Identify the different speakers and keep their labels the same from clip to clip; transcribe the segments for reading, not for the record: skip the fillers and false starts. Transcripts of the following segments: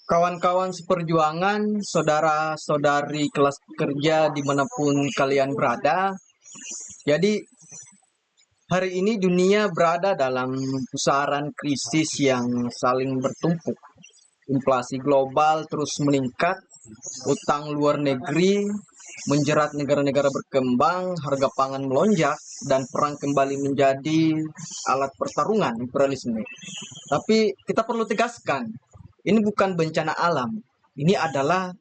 Speaker 1: Kawan-kawan seperjuangan, saudara-saudari kelas pekerja dimanapun kalian berada. Jadi hari ini dunia berada dalam pusaran krisis yang saling bertumpuk. Inflasi global terus meningkat, utang luar negeri menjerat negara-negara berkembang, harga pangan melonjak, dan perang kembali menjadi alat pertarungan imperialisme. Tapi kita perlu tegaskan, ini bukan bencana alam. Ini adalah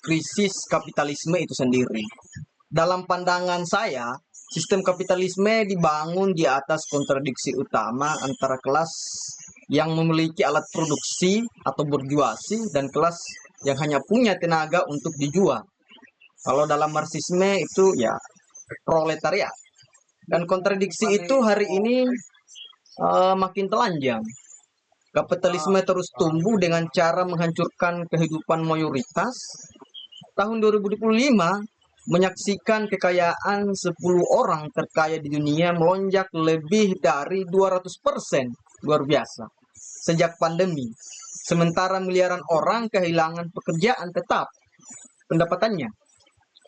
Speaker 1: krisis kapitalisme itu sendiri. Dalam pandangan saya, sistem kapitalisme dibangun di atas kontradiksi utama antara kelas yang memiliki alat produksi atau berjuasi dan kelas yang hanya punya tenaga untuk dijual. Kalau dalam Marxisme itu ya proletariat. Dan kontradiksi itu hari ini makin telanjang. Kapitalisme terus tumbuh dengan cara menghancurkan kehidupan mayoritas. Tahun 2025 menyaksikan kekayaan 10 orang terkaya di dunia melonjak lebih dari 200%. Luar biasa. Sejak pandemi. Sementara miliaran orang kehilangan pekerjaan tetap. Pendapatannya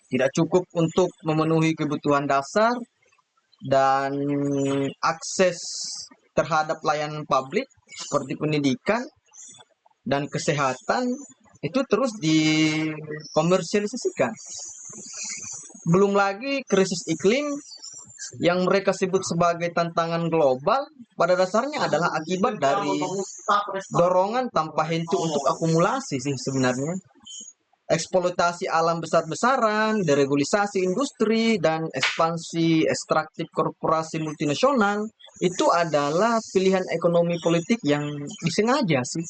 Speaker 1: tidak cukup untuk memenuhi kebutuhan dasar dan akses terhadap layanan publik seperti pendidikan dan kesehatan itu terus dikomersialisasikan. Belum lagi krisis iklim yang mereka sebut sebagai tantangan global pada dasarnya adalah akibat dari dorongan tanpa henti untuk akumulasi sih sebenarnya. Eksploitasi alam besar-besaran, deregulasi industri, dan ekspansi ekstraktif korporasi multinasional itu adalah pilihan ekonomi politik yang disengaja sih.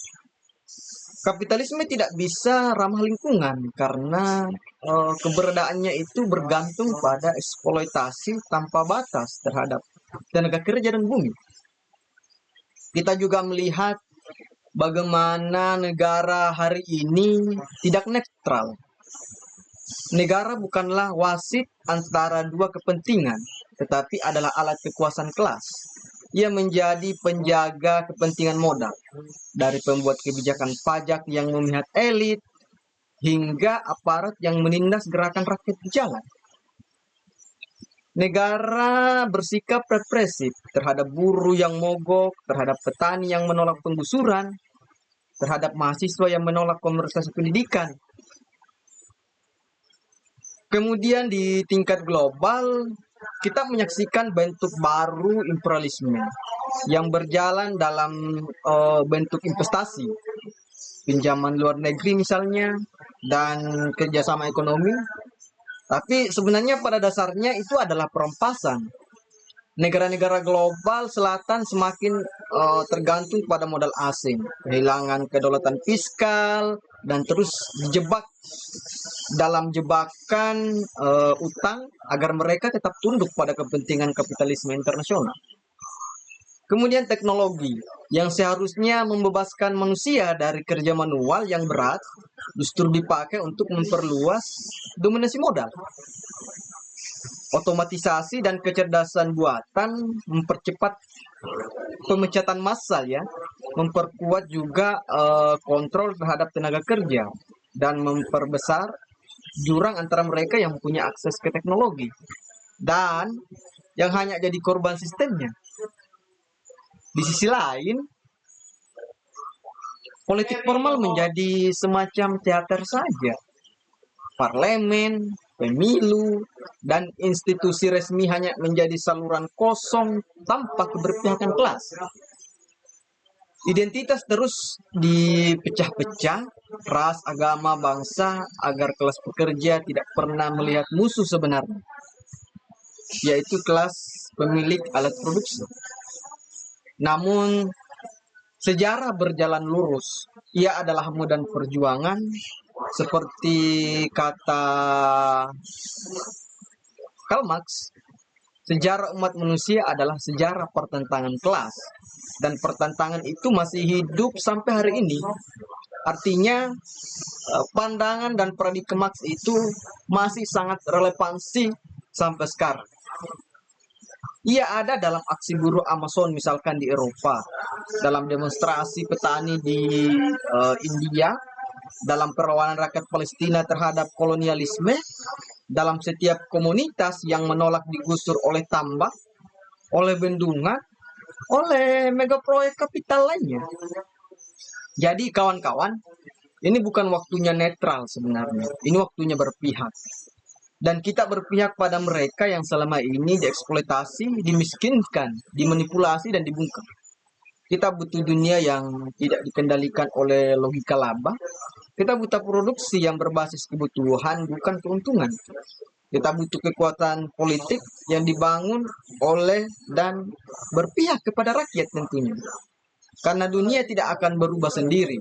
Speaker 1: Kapitalisme tidak bisa ramah lingkungan karena keberadaannya itu bergantung pada eksploitasi tanpa batas terhadap tenaga kerja dan bumi. Kita juga melihat bagaimana negara hari ini tidak netral. Negara bukanlah wasit antara dua kepentingan, tetapi adalah alat kekuasaan kelas. Ia menjadi penjaga kepentingan modal, dari pembuat kebijakan pajak yang memihak elit, hingga aparat yang menindas gerakan rakyat di jalan. Negara bersikap represif terhadap buruh yang mogok, terhadap petani yang menolak penggusuran, terhadap mahasiswa yang menolak komersialisasi pendidikan. Kemudian di tingkat global, kita menyaksikan bentuk baru imperialisme yang berjalan dalam bentuk investasi, pinjaman luar negeri misalnya, dan kerjasama ekonomi. Tapi sebenarnya pada dasarnya itu adalah perampasan. Negara-negara global selatan semakin tergantung pada modal asing, kehilangan kedaulatan fiskal, dan terus dijebak dalam jebakan utang agar mereka tetap tunduk pada kepentingan kapitalisme internasional. Kemudian teknologi yang seharusnya membebaskan manusia dari kerja manual yang berat justru dipakai untuk memperluas dominasi modal. Otomatisasi dan kecerdasan buatan mempercepat pemecatan massal ya, memperkuat juga kontrol terhadap tenaga kerja dan memperbesar jurang antara mereka yang punya akses ke teknologi dan yang hanya jadi korban sistemnya. Di sisi lain, politik formal menjadi semacam teater saja. Parlemen, pemilu, dan institusi resmi hanya menjadi saluran kosong tanpa keberpihakan kelas. Identitas terus dipecah-pecah, ras, agama, bangsa, agar kelas pekerja tidak pernah melihat musuh sebenarnya, yaitu kelas pemilik alat produksi. Namun, sejarah berjalan lurus. Ia adalah medan perjuangan, seperti kata Karl Marx, sejarah umat manusia adalah sejarah pertentangan kelas. Dan pertentangan itu masih hidup sampai hari ini. Artinya, pandangan dan paradigma Marx itu masih sangat relevansi sampai sekarang. Ia ada dalam aksi buruh Amazon misalkan di Eropa, dalam demonstrasi petani di India, dalam perlawanan rakyat Palestina terhadap kolonialisme, dalam setiap komunitas yang menolak digusur oleh tambak, oleh bendungan, oleh mega proyek kapital lainnya. Jadi kawan-kawan, ini bukan waktunya netral sebenarnya. Ini waktunya berpihak. Dan kita berpihak pada mereka yang selama ini dieksploitasi, dimiskinkan, dimanipulasi, dan dibungkam. Kita butuh dunia yang tidak dikendalikan oleh logika laba. Kita butuh produksi yang berbasis kebutuhan, bukan keuntungan. Kita butuh kekuatan politik yang dibangun oleh dan berpihak kepada rakyat tentunya. Karena dunia tidak akan berubah sendiri.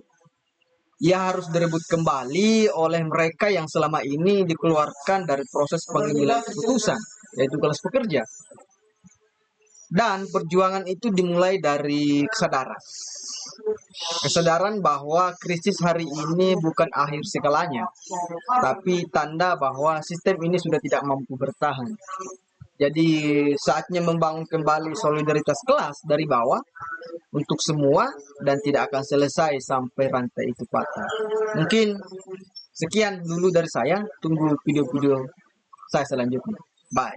Speaker 1: Ia harus direbut kembali oleh mereka yang selama ini dikeluarkan dari proses pengambilan keputusan, yaitu kelas pekerja. Dan perjuangan itu dimulai dari kesadaran. Kesadaran bahwa krisis hari ini bukan akhir segalanya, tapi tanda bahwa sistem ini sudah tidak mampu bertahan. Jadi saatnya membangun kembali solidaritas kelas dari bawah untuk semua dan tidak akan selesai sampai rantai itu patah. Mungkin sekian dulu dari saya. Tunggu video-video saya selanjutnya. Bye.